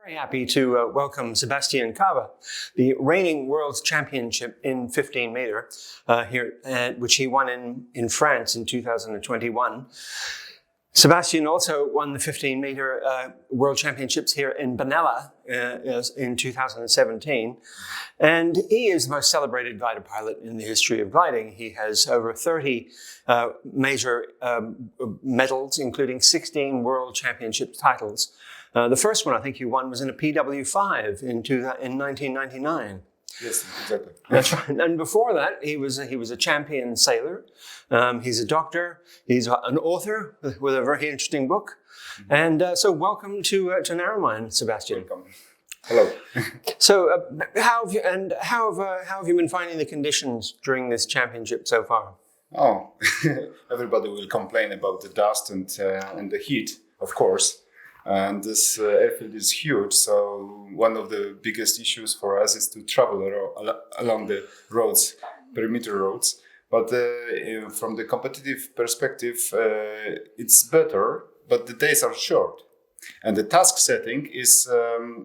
Very happy to welcome Sebastian Kawa, the reigning world championship in 15 meter here, which he won in France in 2021. Sebastian also won the 15 meter world championships here in Benalla in 2017. And he is the most celebrated glider pilot in the history of gliding. He has over 30 major medals, including 16 world championship titles. The first one I think you won was in a PW5 in 1999. Yes, exactly. That's right. And before that, he was a champion sailor. He's a doctor. He's an author with a very interesting book. And so, welcome to Narromine, Sebastian. Welcome. Hello. So, how have you been finding the conditions during this championship so far? Oh, everybody will complain about the dust and the heat, of course. And this airfield is huge, so one of the biggest issues for us is to travel along the roads, perimeter roads. But from the competitive perspective, it's better, but the days are short. And the task setting is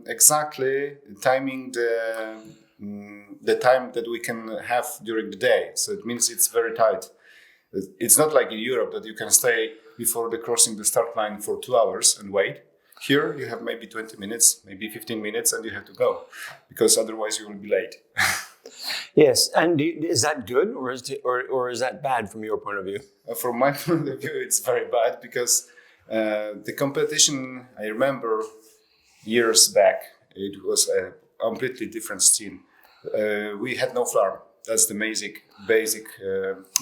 exactly timing the time that we can have during the day. So it means it's very tight. It's not like in Europe that you can stay before crossing the start line for 2 hours and wait. Here you have maybe 20 minutes, maybe 15 minutes, and you have to go, because otherwise you will be late. Yes, and is that good or is that bad from your point of view? From my point of view, it's very bad because the competition, I remember years back, it was a completely different scene. We had no farm. That's the basic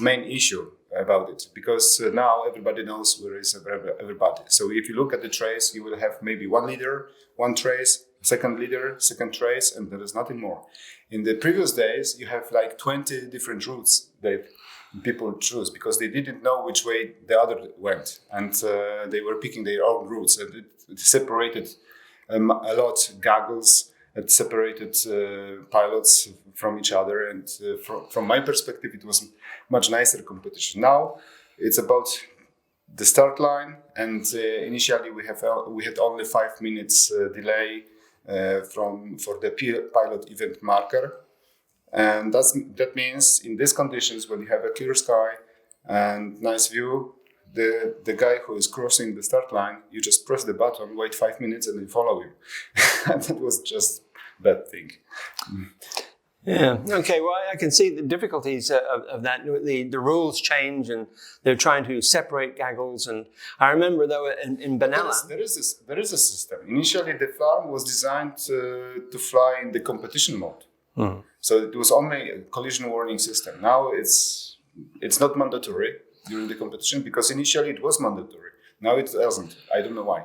main issue about it, because now everybody knows where is everybody. So if you look at the trace, you will have maybe one leader, one trace, second leader, second trace, and there is nothing more. In the previous days, you have like 20 different routes that people choose because they didn't know which way the other went, and they were picking their own routes, and it separated a lot goggles. It separated pilots from each other, and from my perspective, it was much nicer competition. Now it's about the start line, and initially we had only 5 minutes delay for the pilot event marker, and that means in these conditions, when you have a clear sky and nice view, the guy who is crossing the start line, you just press the button, wait 5 minutes, and they follow you. And that was just bad thing. Yeah. Okay. Well, I can see the difficulties of that. The rules change, and they're trying to separate goggles. And I remember though in Benalla, there is a system. Initially, the farm was designed to fly in the competition mode, so it was only a collision warning system. Now it's not mandatory during the competition, because initially it was mandatory. Now it doesn't. I don't know why.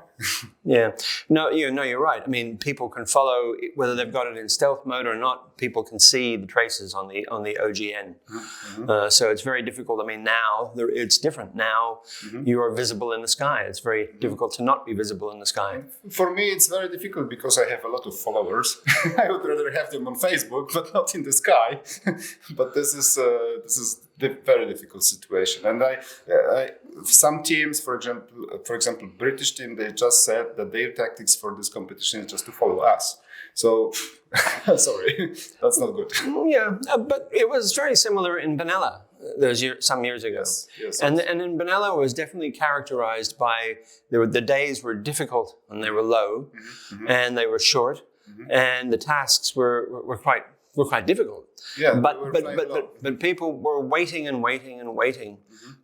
Yeah. No, you're right. I mean, people can follow whether they've got it in stealth mode or not. People can see the traces on the OGN. Mm-hmm. So it's very difficult. I mean, now it's different. Now you are visible in the sky. It's very difficult to not be visible in the sky. For me, it's very difficult because I have a lot of followers. I would rather have them on Facebook, but not in the sky. But this is the very difficult situation. And some teams, for example, British team, they just said that their tactics for this competition is just to follow us. So, sorry, that's not good. Yeah, but it was very similar in Benalla some years ago. Yes. And in Benalla was definitely characterized by the days were difficult and they were low, and they were short, and the tasks were quite difficult. Yeah, but people were waiting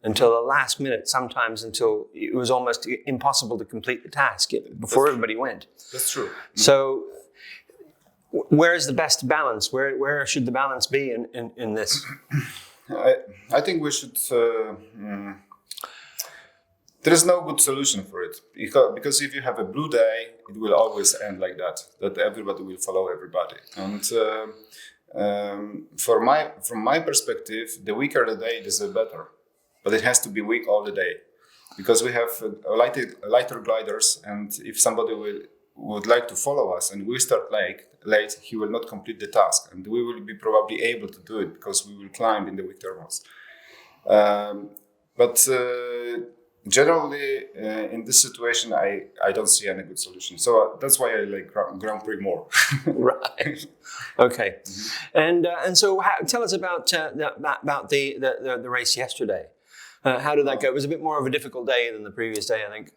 until the last minute, sometimes until it was almost impossible to complete the task before everybody went. That's true. So where is the best balance? Where should the balance be in this? I think we should... there is no good solution for it, because if you have a blue day, it will always end like that everybody will follow everybody. And from my perspective, the weaker the day, the better. But it has to be weak all the day, because we have lighter gliders, and if somebody would like to follow us and we start late, he will not complete the task, and we will be probably able to do it because we will climb in the weak thermals. But generally, in this situation, I don't see any good solution. So that's why I like Grand Prix more. Right. Okay. And so tell us about the race yesterday. How did that go? It was a bit more of a difficult day than the previous day, I think.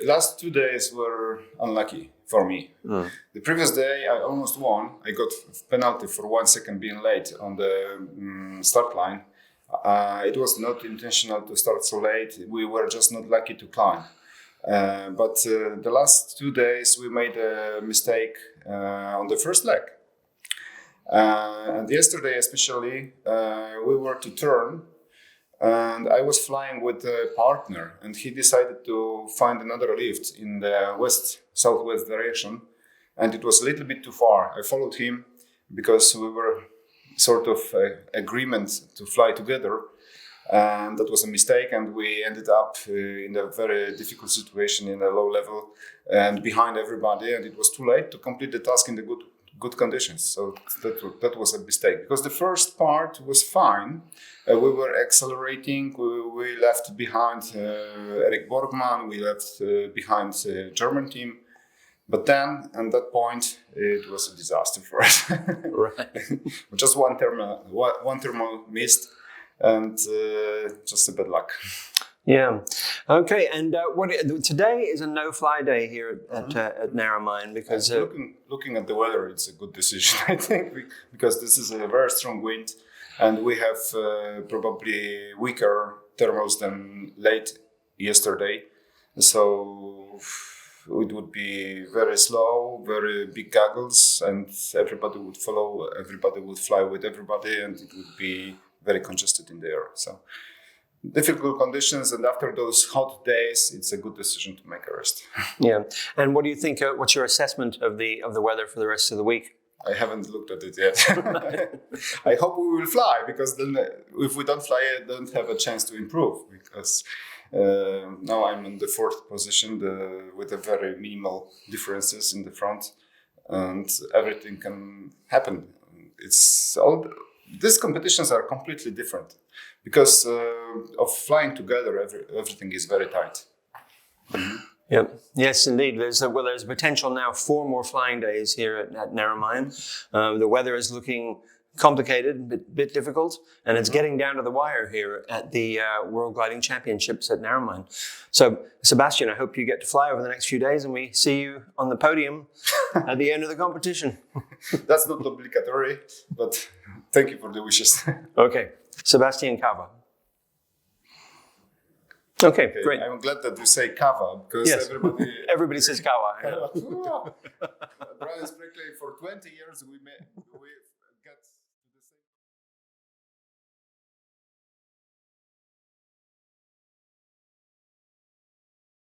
Last 2 days were unlucky for me. The previous day I almost won. I got penalty for 1 second being late on the start line. It was not intentional to start so late. We were just not lucky to climb. But the last 2 days we made a mistake on the first leg. And yesterday especially, we were to turn. And I was flying with a partner, and he decided to find another lift in the southwest direction, and it was a little bit too far. I followed him because we were sort of agreement to fly together, and that was a mistake, and we ended up in a very difficult situation in a low level and behind everybody, and it was too late to complete the task in the good conditions. So that was a mistake, because the first part was fine. We were accelerating. We left behind Eric Borgman. We left behind the German team. But then, at that point, it was a disaster for us. Right. Just one thermal missed, and just a bad luck. Yeah. Okay. And today is a no-fly day here at Narromine because looking at the weather, it's a good decision, I think, because this is a very strong wind, and we have probably weaker thermals than late yesterday. So it would be very slow, very big goggles, and everybody would follow. Everybody would fly with everybody, and it would be very congested in the air. So difficult conditions, and after those hot days, it's a good decision to make a rest. Yeah. And what do you think? What's your assessment of the weather for the rest of the week? I haven't looked at it yet. I hope we will fly, because then if we don't fly, I don't have a chance to improve, because now I'm in the 4th position with a very minimal differences in the front, and everything can happen. It's all these competitions are completely different because of flying together. Everything is very tight. Mm-hmm. Yeah. Yes, indeed. There's potential now 4 more flying days here at Narromine. The weather is looking complicated, a bit difficult, and it's getting down to the wire here at the World Gliding Championships at Narromine. So, Sebastian, I hope you get to fly over the next few days, and we see you on the podium at the end of the competition. That's not obligatory, but thank you for the wishes. Okay. Sebastian Kawa. Okay, great. I'm glad that you say Kawa, because yes. Everybody says Kawa. Yeah. Brian Sprickley, for 20 years we get